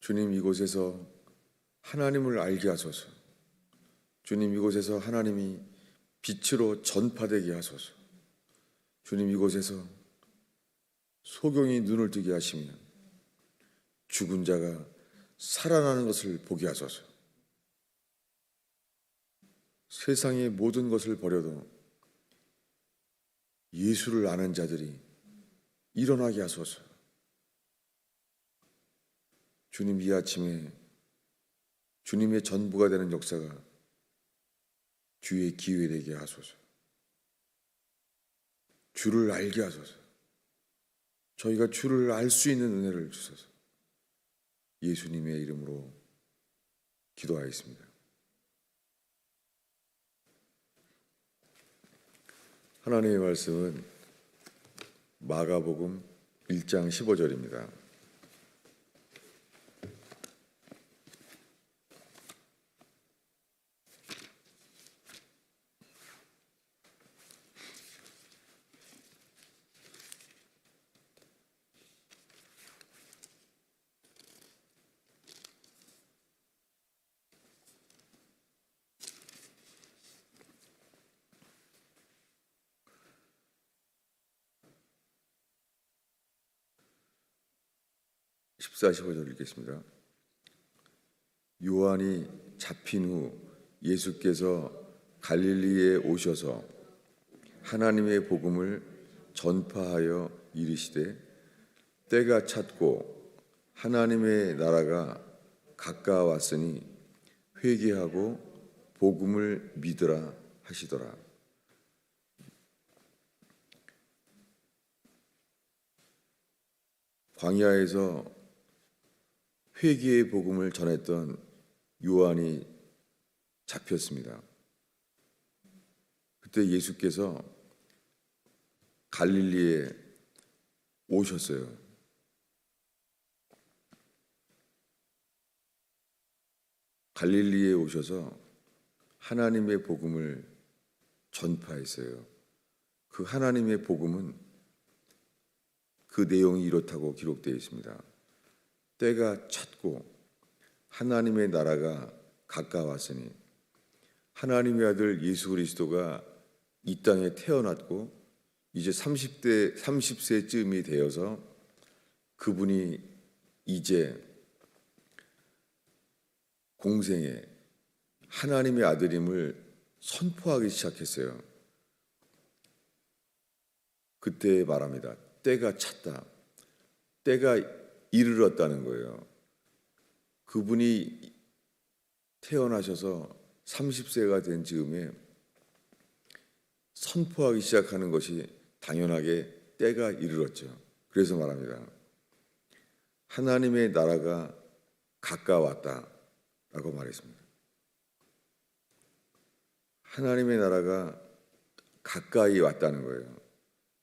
주님, 이곳에서 하나님을 알게 하소서. 주님, 이곳에서 하나님이 빛으로 전파되게 하소서. 주님, 이곳에서 소경이 눈을 뜨게 하시며 죽은 자가 살아나는 것을 보게 하소서. 세상의 모든 것을 버려도 예수를 아는 자들이 일어나게 하소서. 주님, 이 아침에 주님의 전부가 되는 역사가 주의 기회 되게 하소서. 주를 알게 하소서. 저희가 주를 알 수 있는 은혜를 주소서. 예수님의 이름으로 기도하였습니다. 하나님의 말씀은 마가복음 1장 15절입니다. (14, 15절) 읽겠습니다. 요한이 잡힌 후 예수께서 갈릴리에 오셔서 하나님의 복음을 전파하여 이르시되 때가 찼고 하나님의 나라가 가까웠으니 회개하고 복음을 믿으라 하시더라. 광야에서 회개의 복음을 전했던 요한이 잡혔습니다. 그때 예수께서 갈릴리에 오셨어요. 갈릴리에 오셔서 하나님의 복음을 전파했어요. 그 하나님의 복음은 그 내용이 이렇다고 기록되어 있습니다. 때가 찼고 하나님의 나라가 가까웠으니 하나님의 아들 예수 그리스도가 이 땅에 태어났고 이제 30세쯤이 되어서 그분이 이제 공생에 하나님의 아들임을 선포하기 시작했어요. 그때 말합니다. 때가 찼다. 때가 이르렀다는 거예요. 그분이 태어나셔서 30세가 된 즈음에 선포하기 시작하는 것이 당연하게 때가 이르렀죠. 그래서 말합니다. 하나님의 나라가 가까웠다 라고 말했습니다. 하나님의 나라가 가까이 왔다는 거예요.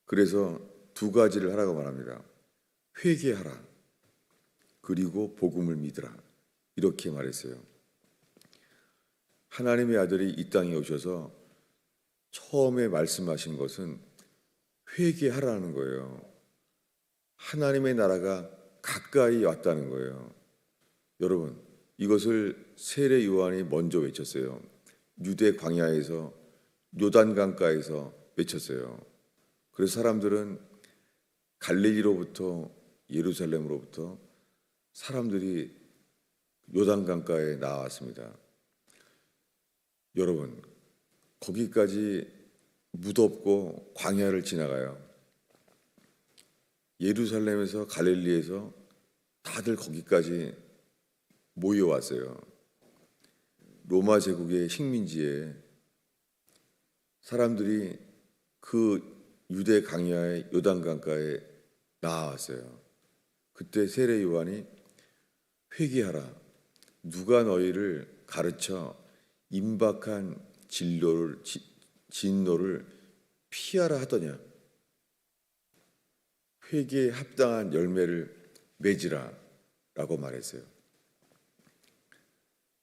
그래서 두 가지를 하라고 말합니다. 회개하라. 그리고 복음을 믿으라. 이렇게 말했어요. 하나님의 아들이 이 땅에 오셔서 처음에 말씀하신 것은 회개하라는 거예요. 하나님의 나라가 가까이 왔다는 거예요. 여러분, 이것을 세례 요한이 먼저 외쳤어요. 유대 광야에서 요단강가에서 외쳤어요. 그래서 사람들은 갈릴리로부터 예루살렘으로부터 사람들이 요단강가에 나왔습니다. 여러분, 거기까지 무덥고 광야를 지나가요. 예루살렘에서 갈릴리에서 다들 거기까지 모여왔어요. 로마 제국의 식민지에 사람들이 그 유대 광야의 요단강가에 나왔어요. 그때 세례 요한이 회개하라. 누가 너희를 가르쳐 임박한 진노를 피하라 하더냐. 회개에 합당한 열매를 맺으라 라고 말했어요.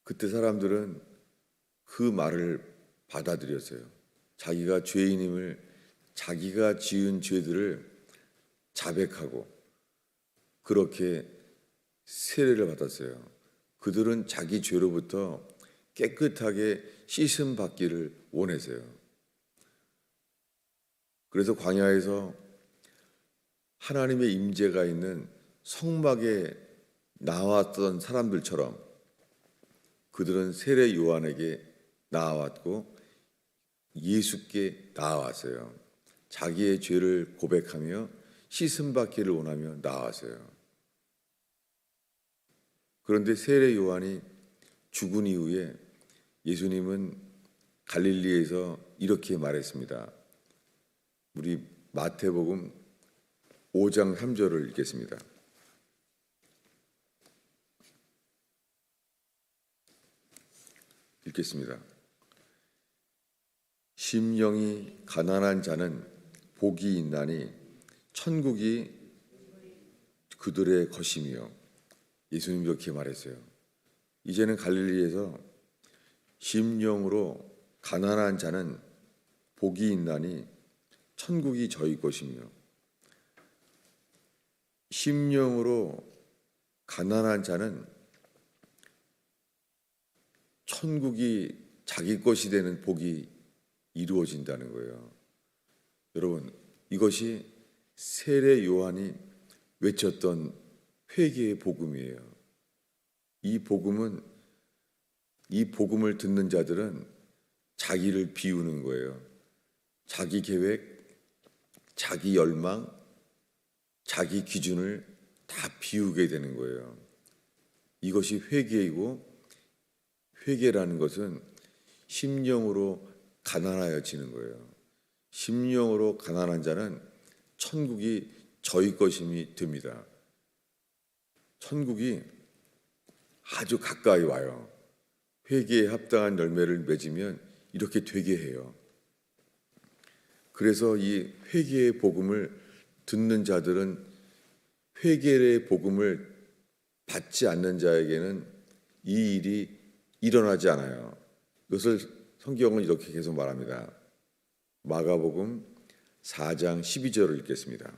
그때 사람들은 그 말을 받아들였어요. 자기가 죄인임을, 자기가 지은 죄들을 자백하고 그렇게 세례를 받았어요. 그들은 자기 죄로부터 깨끗하게 씻음 받기를 원했어요. 그래서 광야에서 하나님의 임재가 있는 성막에 나왔던 사람들처럼 그들은 세례 요한에게 나아왔고 예수께 나아왔어요. 자기의 죄를 고백하며 씻음 받기를 원하며 나아왔어요. 그런데 세례 요한이 죽은 이후에 예수님은 갈릴리에서 이렇게 말했습니다. 우리 마태복음 5장 3절을 읽겠습니다. 읽겠습니다. 심령이 가난한 자는 복이 있나니 천국이 그들의 것이며, 예수님이 이렇게 말했어요. 이제는 갈릴리에서 심령으로 가난한 자는 복이 있나니 천국이 저희 것이며, 심령으로 가난한 자는 천국이 자기 것이 되는 복이 이루어진다는 거예요. 여러분, 이것이 세례 요한이 외쳤던 회개의 복음이에요. 이 복음을 듣는 자들은 자기를 비우는 거예요. 자기 계획, 자기 열망, 자기 기준을 다 비우게 되는 거예요. 이것이 회개이고, 회개라는 것은 심령으로 가난하여지는 거예요. 심령으로 가난한 자는 천국이 저희 것임이 됩니다. 천국이 아주 가까이 와요. 회개에 합당한 열매를 맺으면 이렇게 되게 해요. 그래서 이 회개의 복음을 듣는 자들은 회개의 복음을 받지 않는 자에게는 이 일이 일어나지 않아요. 이것을 성경은 이렇게 계속 말합니다. 마가복음 4장 12절을 읽겠습니다.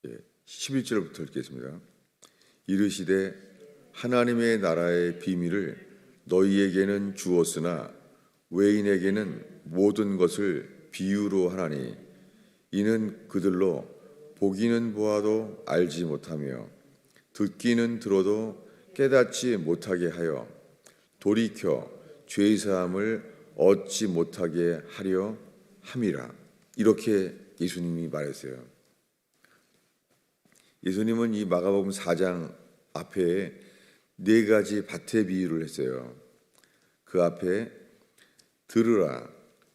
예, 11절부터 읽겠습니다. 이르시되 하나님의 나라의 비밀을 너희에게는 주었으나 외인에게는 모든 것을 비유로 하나니 이는 그들로 보기는 보아도 알지 못하며 듣기는 들어도 깨닫지 못하게 하여 돌이켜 죄 사함을 얻지 못하게 하려 함이라. 이렇게 예수님이 말했어요. 예수님은 이 마가복음 4장 앞에 4가지 밭의 비유를 했어요. 그 앞에 들으라,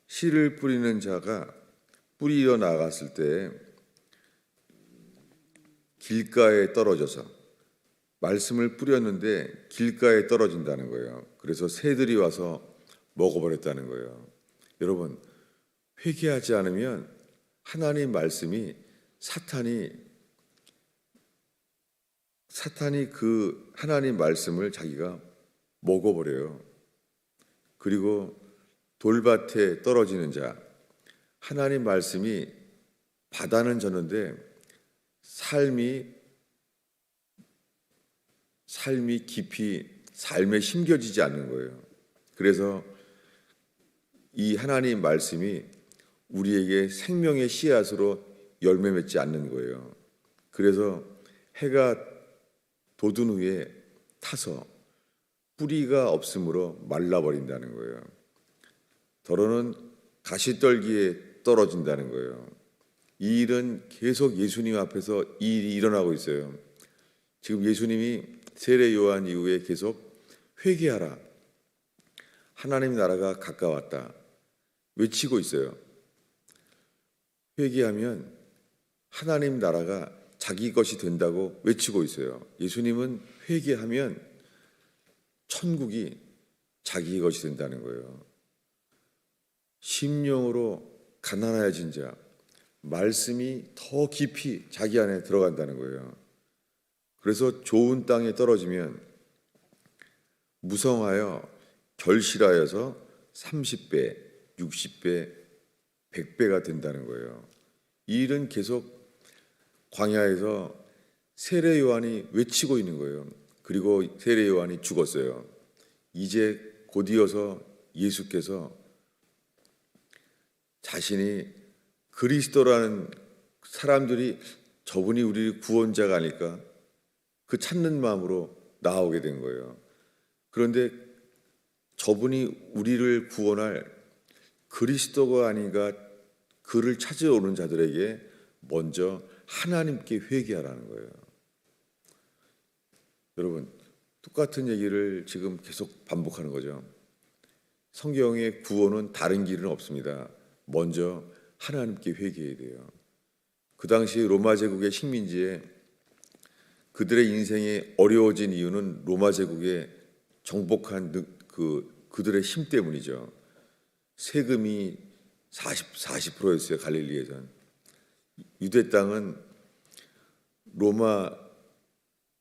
씨를 뿌리는 자가 뿌리러 나갔을 때 길가에 떨어져서 말씀을 뿌렸는데 길가에 떨어진다는 거예요. 그래서 새들이 와서 먹어버렸다는 거예요. 여러분, 회개하지 않으면 하나님 말씀이 사탄이 그 하나님 말씀을 자기가 먹어버려요. 그리고 돌밭에 떨어지는 자, 하나님 말씀이 바다는 졌는데 삶이 깊이 삶에 심겨지지 않는 거예요. 그래서 이 하나님 말씀이 우리에게 생명의 씨앗으로 열매 맺지 않는 거예요. 그래서 해가 돋은 후에 타서 뿌리가 없으므로 말라버린다는 거예요. 더러는 가시떨기에 떨어진다는 거예요. 이 일은 계속 예수님 앞에서 이 일이 일어나고 있어요. 지금 예수님이 세례 요한 이후에 계속 회개하라, 하나님 나라가 가까웠다 외치고 있어요. 회개하면 하나님 나라가 자기 것이 된다고 외치고 있어요. 예수님은 회개하면 천국이 자기 것이 된다는 거예요. 심령으로 가난해진 자, 말씀이 더 깊이 자기 안에 들어간다는 거예요. 그래서 좋은 땅에 떨어지면 무성하여 결실하여서 30배, 60배, 100배가 된다는 거예요. 이 일은 계속 광야에서 세례 요한이 외치고 있는 거예요. 그리고 세례 요한이 죽었어요. 이제 곧이어서 예수께서 자신이 그리스도라는 사람들이 저분이 우리 구원자가 아닐까 그 찾는 마음으로 나오게 된 거예요. 그런데 저분이 우리를 구원할 그리스도가 아닌가 그를 찾아오는 자들에게 먼저 하나님께 회개하라는 거예요. 여러분, 똑같은 얘기를 지금 계속 반복하는 거죠. 성경의 구원은 다른 길은 없습니다. 먼저 하나님께 회개해야 돼요. 그 당시 로마 제국의 식민지에 그들의 인생이 어려워진 이유는 로마 제국의 정복한 그들의 힘 때문이죠. 세금이 40%였어요. 갈릴리에선. 유대 땅은 로마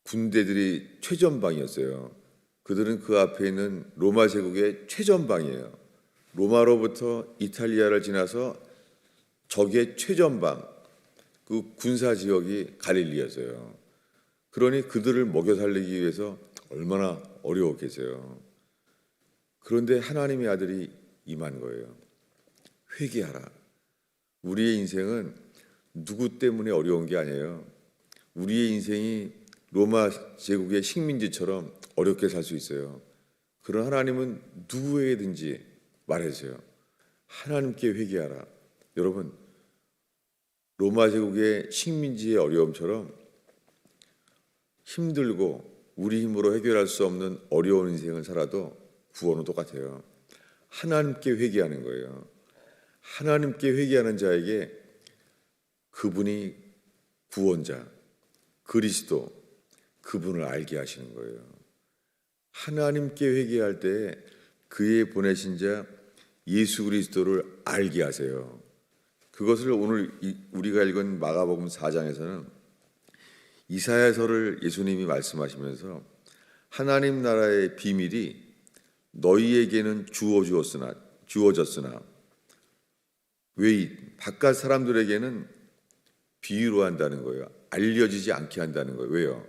군대들이 최전방이었어요. 그들은 그 앞에 있는 로마 제국의 최전방이에요. 로마로부터 이탈리아를 지나서 적의 최전방, 그 군사 지역이 갈릴리였어요. 그러니 그들을 먹여 살리기 위해서 얼마나 어려웠겠어요. 그런데 하나님의 아들이 임한 거예요. 회개하라. 우리의 인생은 누구 때문에 어려운 게 아니에요. 우리의 인생이 로마 제국의 식민지처럼 어렵게 살 수 있어요. 그런 하나님은 누구에게든지 말해주세요. 하나님께 회개하라. 여러분, 로마 제국의 식민지의 어려움처럼 힘들고 우리 힘으로 해결할 수 없는 어려운 인생을 살아도 구원은 똑같아요. 하나님께 회개하는 거예요. 하나님께 회개하는 자에게 그분이 구원자, 그리스도, 그분을 알게 하시는 거예요. 하나님께 회개할 때 그의 보내신 자 예수 그리스도를 알게 하세요. 그것을 오늘 우리가 읽은 마가복음 4장에서는 이사야서를 예수님이 말씀하시면서 하나님 나라의 비밀이 너희에게는 주어졌으나 왜 바깥 사람들에게는 비유로 한다는 거예요. 알려지지 않게 한다는 거예요. 왜요?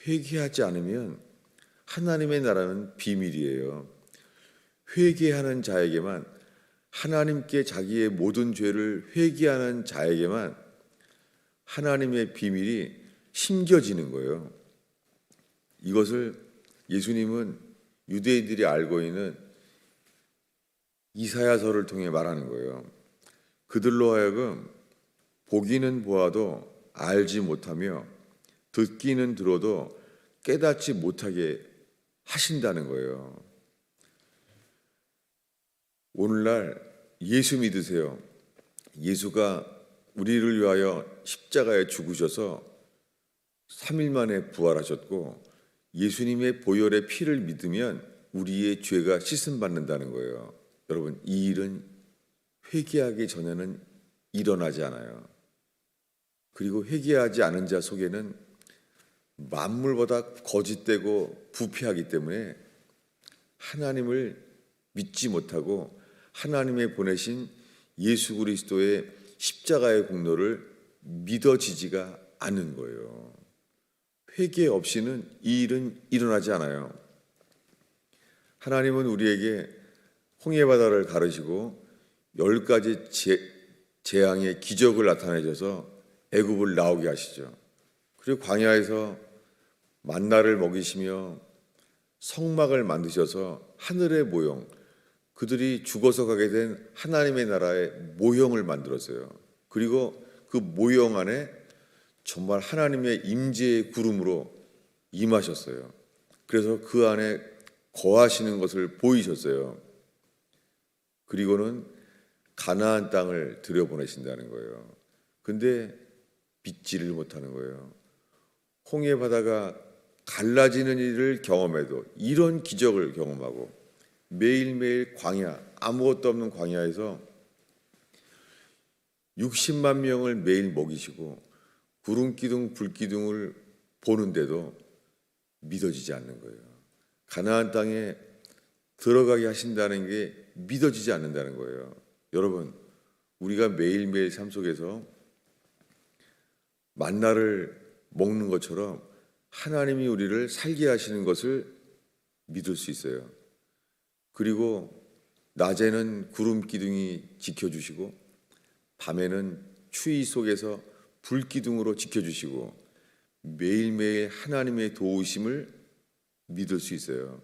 회개하지 않으면 하나님의 나라는 비밀이에요. 회개하는 자에게만, 하나님께 자기의 모든 죄를 회개하는 자에게만 하나님의 비밀이 심겨지는 거예요. 이것을 예수님은 유대인들이 알고 있는 이사야서를 통해 말하는 거예요. 그들로 하여금 보기는 보아도 알지 못하며 듣기는 들어도 깨닫지 못하게 하신다는 거예요. 오늘날 예수 믿으세요. 예수가 우리를 위하여 십자가에 죽으셔서 3일 만에 부활하셨고 예수님의 보혈의 피를 믿으면 우리의 죄가 씻음받는다는 거예요. 여러분, 이 일은 회개하기 전에는 일어나지 않아요. 그리고 회개하지 않은 자 속에는 만물보다 거짓되고 부패하기 때문에 하나님을 믿지 못하고 하나님의 보내신 예수 그리스도의 십자가의 공로를 믿어지지가 않는 거예요. 회개 없이는 이 일은 일어나지 않아요. 하나님은 우리에게 홍해바다를 가르시고 10가지 재앙의 기적을 나타내셔서 애굽을 나오게 하시죠. 그리고 광야에서 만나를 먹이시며 성막을 만드셔서 하늘의 모형, 그들이 죽어서 가게 된 하나님의 나라의 모형을 만들었어요. 그리고 그 모형 안에 정말 하나님의 임재의 구름으로 임하셨어요. 그래서 그 안에 거하시는 것을 보이셨어요. 그리고는 가나안 땅을 들여보내신다는 거예요. 근데 믿지를 못하는 거예요. 홍해 바다가 갈라지는 일을 경험해도 이런 기적을 경험하고 매일매일 광야, 아무것도 없는 광야에서 60만 명을 매일 먹이시고 구름 기둥, 불 기둥을 보는데도 믿어지지 않는 거예요. 가나안 땅에 들어가게 하신다는 게 믿어지지 않는다는 거예요. 여러분, 우리가 매일매일 삶 속에서 만나를 먹는 것처럼 하나님이 우리를 살게 하시는 것을 믿을 수 있어요. 그리고 낮에는 구름 기둥이 지켜주시고 밤에는 추위 속에서 불 기둥으로 지켜주시고 매일매일 하나님의 도우심을 믿을 수 있어요.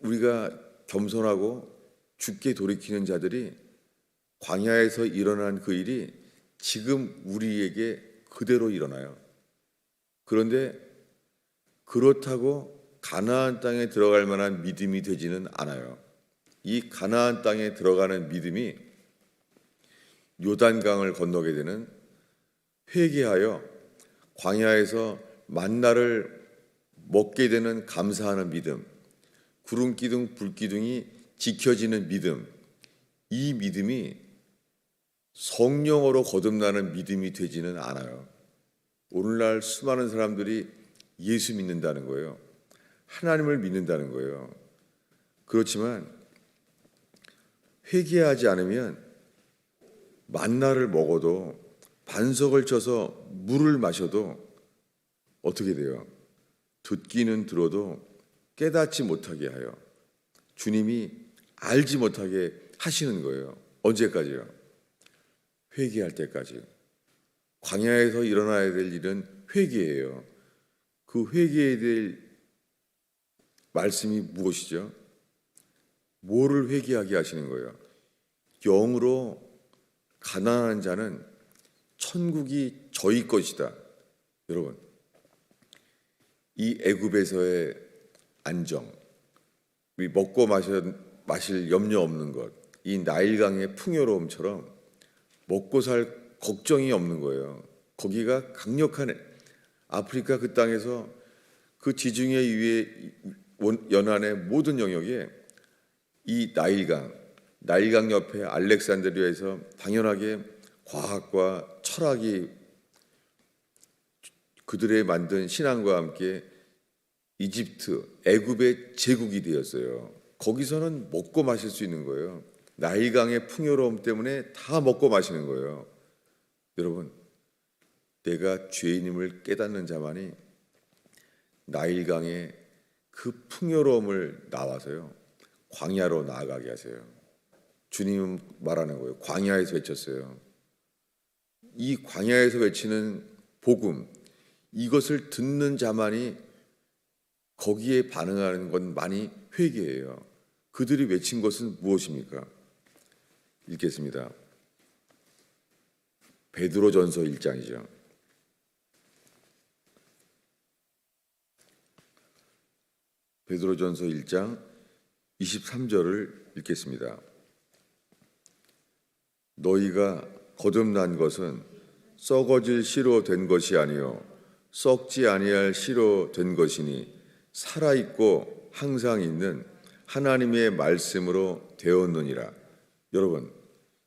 우리가 겸손하고 주께 돌이키는 자들이 광야에서 일어난 그 일이 지금 우리에게 그대로 일어나요. 그런데 그렇다고 가나안 땅에 들어갈 만한 믿음이 되지는 않아요. 이 가나안 땅에 들어가는 믿음이 요단강을 건너게 되는, 회개하여 광야에서 만나를 먹게 되는 감사하는 믿음, 구름 기둥, 불 기둥이 지켜지는 믿음, 이 믿음이 성령으로 거듭나는 믿음이 되지는 않아요. 오늘날 수많은 사람들이 예수 믿는다는 거예요. 하나님을 믿는다는 거예요. 그렇지만 회개하지 않으면 만나를 먹어도 반석을 쳐서 물을 마셔도 어떻게 돼요? 듣기는 들어도 깨닫지 못하게 하여 주님이 알지 못하게 하시는 거예요. 언제까지요? 회개할 때까지. 광야에서 일어나야 될 일은 회개예요. 그 회개해야 될 말씀이 무엇이죠? 뭐를 회개하게 하시는 거예요? 영으로 가난한 자는 천국이 저희 것이다. 여러분, 이 애굽에서의 안정, 우리 먹고 마실 염려 없는 것, 이 나일강의 풍요로움처럼 먹고 살 걱정이 없는 거예요. 거기가 강력한 아프리카 그 땅에서 그 지중해 위에 연안의 모든 영역에 이 나일강 옆에 알렉산드리아에서 당연하게 과학과 철학이 그들의 만든 신앙과 함께 이집트, 애굽의 제국이 되었어요. 거기서는 먹고 마실 수 있는 거예요. 나일강의 풍요로움 때문에 다 먹고 마시는 거예요. 여러분, 내가 죄인임을 깨닫는 자만이 나일강의 그 풍요로움을 나와서요, 광야로 나아가게 하세요. 주님은 말하는 거예요. 광야에서 외쳤어요. 이 광야에서 외치는 복음, 이것을 듣는 자만이 거기에 반응하는 것만이 회개예요. 그들이 외친 것은 무엇입니까? 읽겠습니다. 베드로전서 1장이죠. 베드로전서 1장 23절을 읽겠습니다. 너희가 거듭난 것은 썩어질 씨로 된 것이 아니요 썩지 아니할 씨로 된 것이니 살아있고 항상 있는 하나님의 말씀으로 되었느니라. 여러분,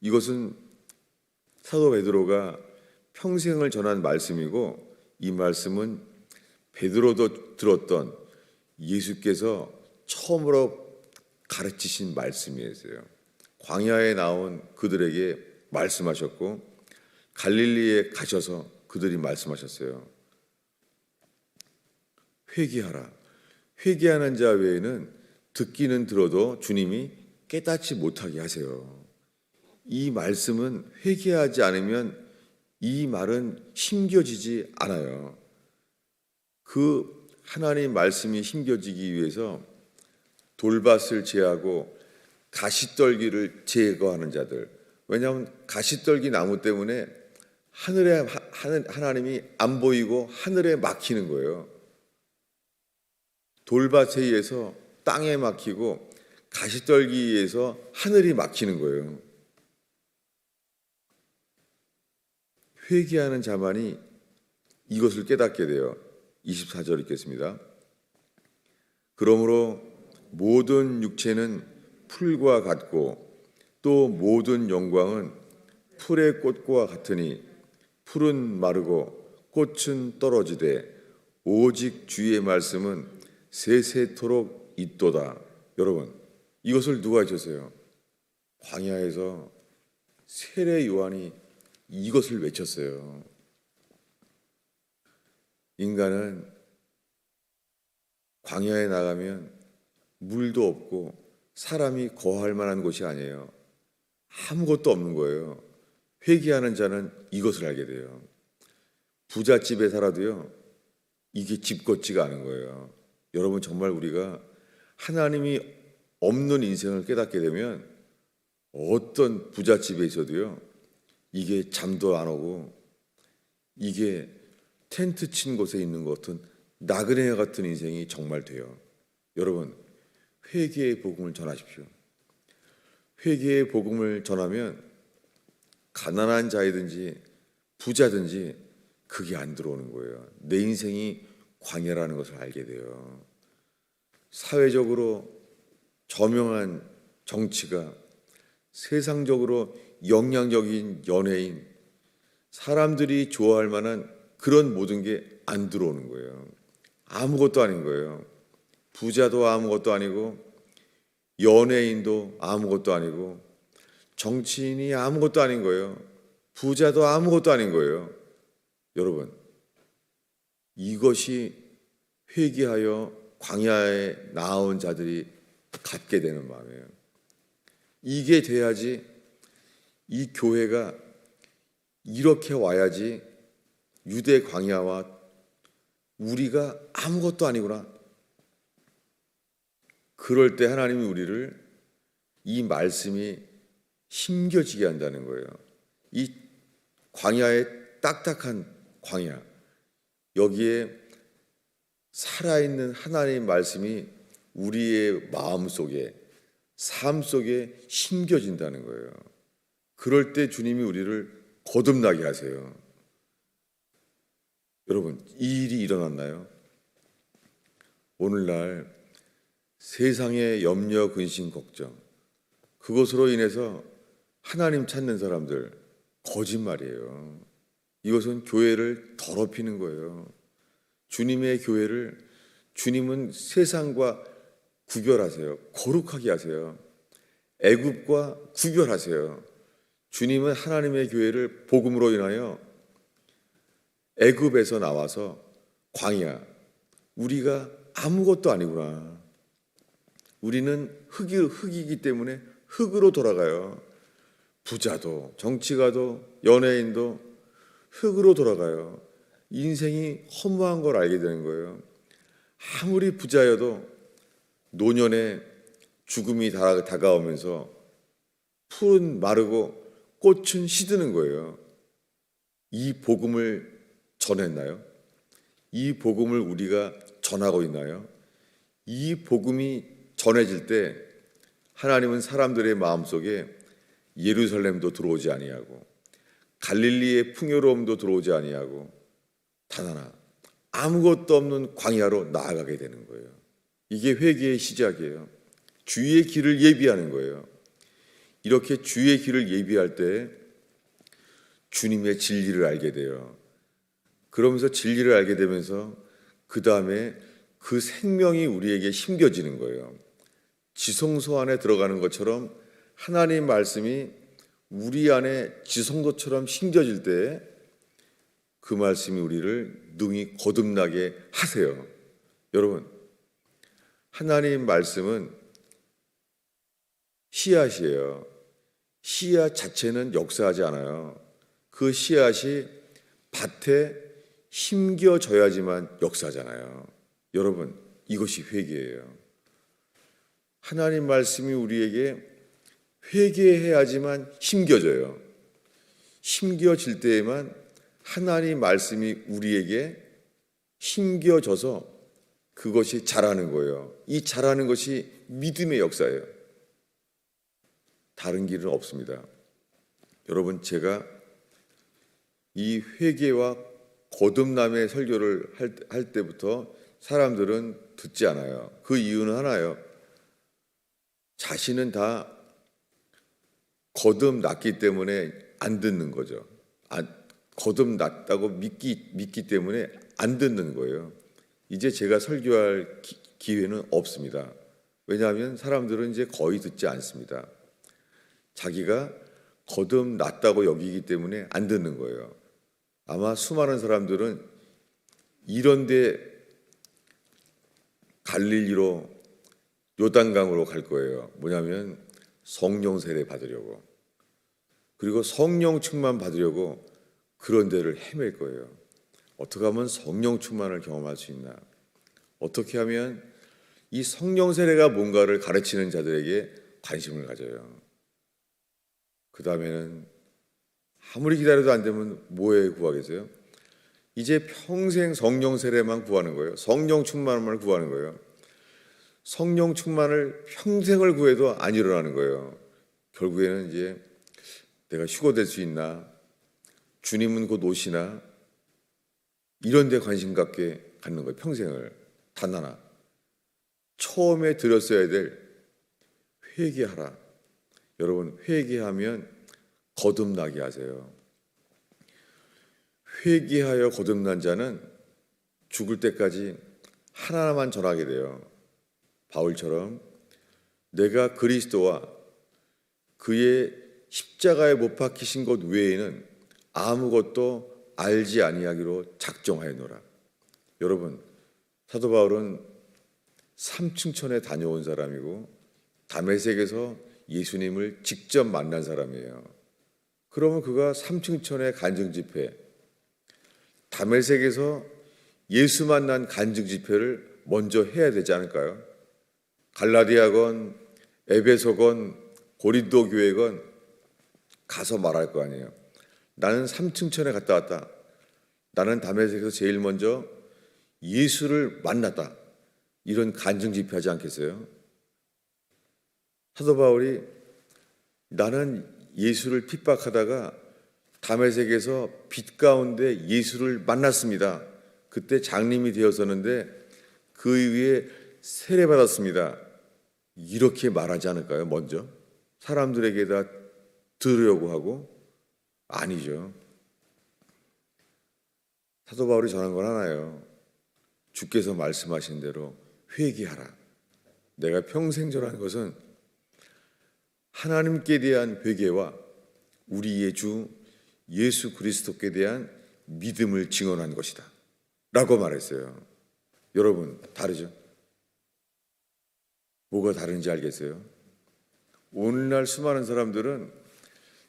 이것은 사도 베드로가 평생을 전한 말씀이고, 이 말씀은 베드로도 들었던 예수께서 처음으로 가르치신 말씀이었어요. 광야에 나온 그들에게 말씀하셨고 갈릴리에 가셔서 그들이 말씀하셨어요. 회개하라. 회개하는 자 외에는 듣기는 들어도 주님이 깨닫지 못하게 하세요. 이 말씀은 회개하지 않으면 이 말은 힘겨지지 않아요. 그 하나님 말씀이 힘겨지기 위해서 돌밭을 제하고 가시떨기를 제거하는 자들. 왜냐하면 가시떨기 나무 때문에 하나님이 안 보이고 하늘에 막히는 거예요. 돌밭에 의해서 땅에 막히고 가시떨기에 의해서 하늘이 막히는 거예요. 회개하는 자만이 이것을 깨닫게 돼요. 24절 읽겠습니다. 그러므로 모든 육체는 풀과 같고 또 모든 영광은 풀의 꽃과 같으니 풀은 마르고 꽃은 떨어지되 오직 주의 말씀은 세세토록 있도다. 여러분, 이것을 누가 해주세요? 광야에서 세례 요한이 이것을 외쳤어요. 인간은 광야에 나가면 물도 없고 사람이 거할 만한 곳이 아니에요. 아무것도 없는 거예요. 회개하는 자는 이것을 알게 돼요. 부잣집에 살아도요, 이게 집 같지가 않은 거예요. 여러분, 정말 우리가 하나님이 없는 인생을 깨닫게 되면 어떤 부잣집에 있어도요, 이게 잠도 안 오고 이게 텐트 친 곳에 있는 것 같은 나그네 같은 인생이 정말 돼요. 여러분, 회개의 복음을 전하십시오. 회개의 복음을 전하면 가난한 자이든지 부자든지 그게 안 들어오는 거예요. 내 인생이 광야라는 것을 알게 돼요. 사회적으로 저명한 정치가, 세상적으로 영향력인 연예인, 사람들이 좋아할 만한 그런 모든 게 안 들어오는 거예요. 아무것도 아닌 거예요. 부자도 아무것도 아니고 연예인도 아무것도 아니고 정치인이 아무것도 아닌 거예요. 부자도 아무것도 아닌 거예요. 여러분, 이것이 회개하여 광야에 나온 자들이 갖게 되는 마음이에요. 이게 돼야지, 이 교회가 이렇게 와야지 유대 광야와 우리가 아무것도 아니구나. 그럴 때 하나님이 우리를 이 말씀이 힘겨지게 한다는 거예요. 이 광야의 딱딱한 광야, 여기에 살아있는 하나님의 말씀이 우리의 마음 속에, 삶 속에 심겨진다는 거예요. 그럴 때 주님이 우리를 거듭나게 하세요. 여러분, 이 일이 일어났나요? 오늘날 세상의 염려, 근심, 걱정, 그것으로 인해서 하나님 찾는 사람들, 거짓말이에요. 이것은 교회를 더럽히는 거예요. 주님의 교회를, 주님은 세상과 구별하세요. 거룩하게 하세요. 애굽과 구별하세요. 주님은 하나님의 교회를 복음으로 인하여 애굽에서 나와서 광야, 우리가 아무것도 아니구나. 우리는 흙이기 때문에 흙으로 돌아가요. 부자도 정치가도 연예인도 흙으로 돌아가요. 인생이 허무한 걸 알게 되는 거예요. 아무리 부자여도 노년에 죽음이 다가오면서 풀은 마르고 꽃은 시드는 거예요. 이 복음을 전했나요? 이 복음을 우리가 전하고 있나요? 이 복음이 전해질 때 하나님은 사람들의 마음속에 예루살렘도 들어오지 아니하고 갈릴리의 풍요로움도 들어오지 아니하고 단 하나 아무것도 없는 광야로 나아가게 되는 거예요. 이게 회개의 시작이에요. 주의 길을 예비하는 거예요. 이렇게 주의 길을 예비할 때 주님의 진리를 알게 돼요. 그러면서 진리를 알게 되면서 그 다음에 그 생명이 우리에게 심겨지는 거예요. 지성소 안에 들어가는 것처럼 하나님 말씀이 우리 안에 지성소처럼 심겨질 때 그 말씀이 우리를 능히 거듭나게 하세요. 여러분, 하나님 말씀은 씨앗이에요. 씨앗 자체는 역사하지 않아요. 그 씨앗이 밭에 심겨져야지만 역사하잖아요. 여러분, 이것이 회개예요. 하나님 말씀이 우리에게 회개해야지만 심겨져요. 심겨질 때에만 하나님 말씀이 우리에게 심겨져서 그것이 자라는 거예요. 이 자라는 것이 믿음의 역사예요. 다른 길은 없습니다. 여러분, 제가 이 회개와 거듭남의 설교를 할 때부터 사람들은 듣지 않아요. 그 이유는 하나예요. 자신은 다 거듭났기 때문에 안 듣는 거죠. 거듭났다고 믿기 때문에 안 듣는 거예요. 이제 제가 설교할 기회는 없습니다. 왜냐하면 사람들은 이제 거의 듣지 않습니다. 자기가 거듭났다고 여기기 때문에 안 듣는 거예요. 아마 수많은 사람들은 이런데 갈릴리로 요단강으로 갈 거예요. 뭐냐면 성령 세례 받으려고, 그리고 성령 충만 받으려고 그런 데를 헤맬 거예요. 어떻게 하면 성령 충만을 경험할 수 있나? 어떻게 하면 이 성령 세례가 뭔가를 가르치는 자들에게 관심을 가져요. 그 다음에는 아무리 기다려도 안 되면 뭐에 구하겠어요? 이제 평생 성령 세례만 구하는 거예요. 성령 충만을 구하는 거예요. 성령 충만을 평생을 구해도 안 일어나는 거예요. 결국에는 이제 내가 휴거될 수 있나? 주님은 곧 오시나? 이런 데 관심 갖는 거예요. 평생을. 단 하나. 처음에 드렸어야 될 회개하라. 여러분, 회개하면 거듭나게 하세요. 회개하여 거듭난 자는 죽을 때까지 하나만 전하게 돼요. 바울처럼 내가 그리스도와 그의 십자가에 못 박히신 것 외에는 아무것도 알지 아니하기로 작정하였노라. 여러분, 사도 바울은 삼층천에 다녀온 사람이고 다메섹에서 예수님을 직접 만난 사람이에요. 그러면 그가 삼층천의 간증 집회, 다메섹에서 예수 만난 간증 집회를 먼저 해야 되지 않을까요? 갈라디아건 에베소건 고린도 교회건 가서 말할 거 아니에요. 나는 삼층천에 갔다 왔다. 나는 다메섹에서 제일 먼저 예수를 만났다. 이런 간증 집회하지 않겠어요? 사도 바울이 나는 예수를 핍박하다가 다메섹에서 빛 가운데 예수를 만났습니다. 그때 장님이 되었었는데 그 이후에 세례받았습니다. 이렇게 말하지 않을까요? 먼저 사람들에게 다 들으려고 하고. 아니죠. 사도 바울이 전한 건 하나예요. 주께서 말씀하신 대로 회개하라. 내가 평생 전한 것은 하나님께 대한 회개와 우리의 주 예수 그리스도께 대한 믿음을 증언한 것이다 라고 말했어요. 여러분, 다르죠? 뭐가 다른지 알겠어요? 오늘날 수많은 사람들은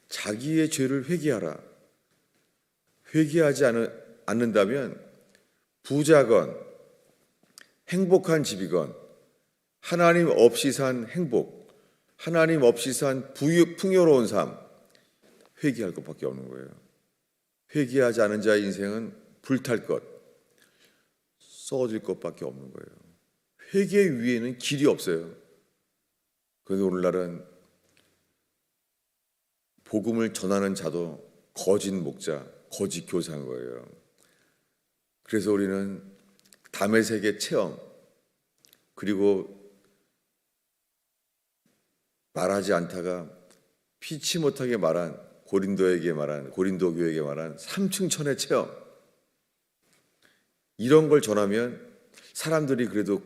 자기의 죄를 회개하라. 회개하지 않는다면 부자건 행복한 집이건 하나님 없이 산 행복, 하나님 없이 산 풍요로운 삶, 회개할 것밖에 없는 거예요. 회개하지 않은 자의 인생은 불탈 것, 썩어질 것밖에 없는 거예요. 회개 위에는 길이 없어요. 그런데 오늘날은 복음을 전하는 자도 거짓 목자, 거짓 교사인 거예요. 그래서 우리는 다메섹의 체험, 그리고 말하지 않다가 피치 못하게 말한 고린도 교회에게 말한 삼층천의 체험, 이런 걸 전하면 사람들이 그래도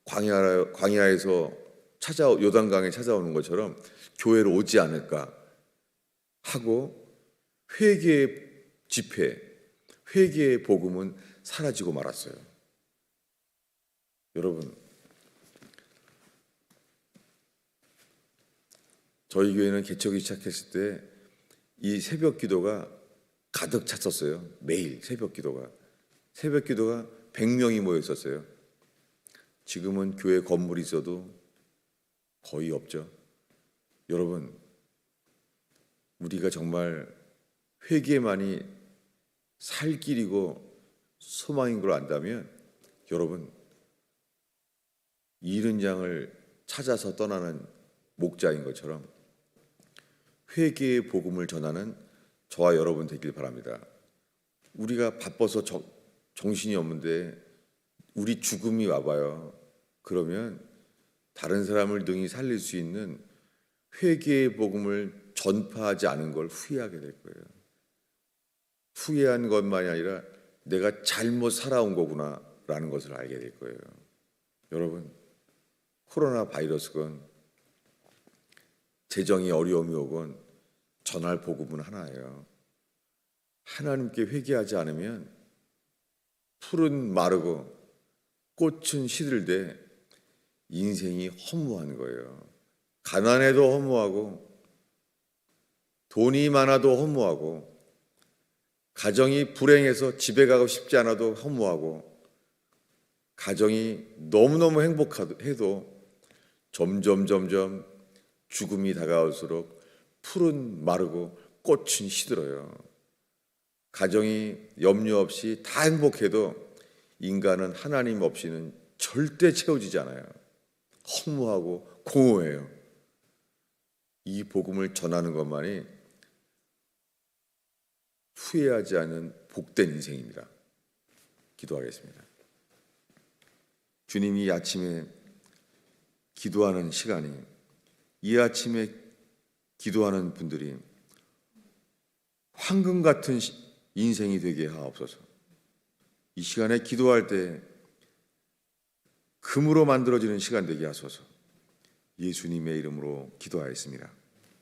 광야에서 요단강에 찾아오는 것처럼 교회로 오지 않을까 하고 회개의 집회, 회개의 복음은 사라지고 말았어요. 여러분, 저희 교회는 개척이 시작했을 때 이 새벽 기도가 가득 찼었어요. 매일 새벽 기도가 100명이 모여 있었어요. 지금은 교회 건물이 있어도 거의 없죠. 여러분, 우리가 정말 회개만이 살 길이고 소망인 걸 안다면 여러분, 잃은 양을 찾아서 떠나는 목자인 것처럼 회개의 복음을 전하는 저와 여러분 되길 바랍니다. 우리가 바빠서 정신이 없는데 우리 죽음이 와봐요. 그러면 다른 사람을 능히 살릴 수 있는 회개의 복음을 전파하지 않은 걸 후회하게 될 거예요. 후회한 것만이 아니라 내가 잘못 살아온 거구나라는 것을 알게 될 거예요. 여러분, 코로나 바이러스건 재정이 어려움이 오건 전할 복음은 하나예요. 하나님께 회개하지 않으면 풀은 마르고 꽃은 시들되 인생이 허무한 거예요. 가난해도 허무하고 돈이 많아도 허무하고 가정이 불행해서 집에 가고 싶지 않아도 허무하고 가정이 너무너무 행복해도 점점 죽음이 다가올수록 풀은 마르고 꽃은 시들어요. 가정이 염려 없이 다 행복해도 인간은 하나님 없이는 절대 채워지지 않아요. 허무하고 공허해요. 이 복음을 전하는 것만이 후회하지 않는 복된 인생입니다. 기도하겠습니다. 주님이 이 아침에 기도하는 시간이, 이 아침에 기도하는 분들이 황금 같은 인생이 되게 하옵소서. 이 시간에 기도할 때 금으로 만들어지는 시간 되게 하소서. 예수님의 이름으로 기도하였습니다.